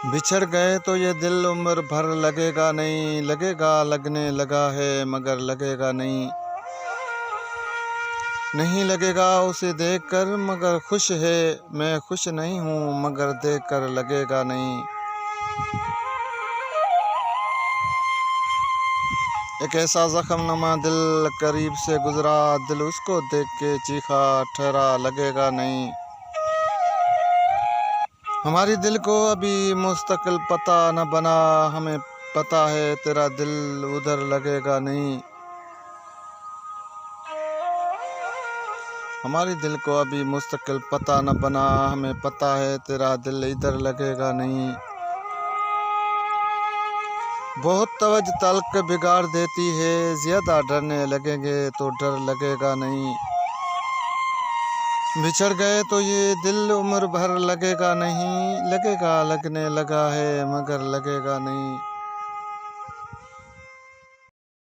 बिछड़ गए तो ये दिल उम्र भर लगेगा नहीं, लगेगा लगने लगा है मगर लगेगा नहीं। नहीं लगेगा उसे देखकर मगर खुश है, मैं खुश नहीं हूँ मगर देखकर लगेगा नहीं। एक ऐसा जख्मनुमा दिल करीब से गुजरा, दिल उसको देख के चीखा, ठहरा लगेगा नहीं। हमारी दिल को अभी मुस्तकिल पता न बना, हमें पता है तेरा दिल उधर लगेगा नहीं। हमारी दिल को अभी मुस्तकिल पता न बना, हमें पता है तेरा दिल इधर लगेगा नहीं। बहुत तवज्जो तल्क बिगाड़ देती है, ज्यादा डरने लगेंगे तो डर लगेगा नहीं। बिछड़ गए तो ये दिल उम्र भर लगेगा नहीं, लगेगा लगने लगा है मगर लगेगा नहीं।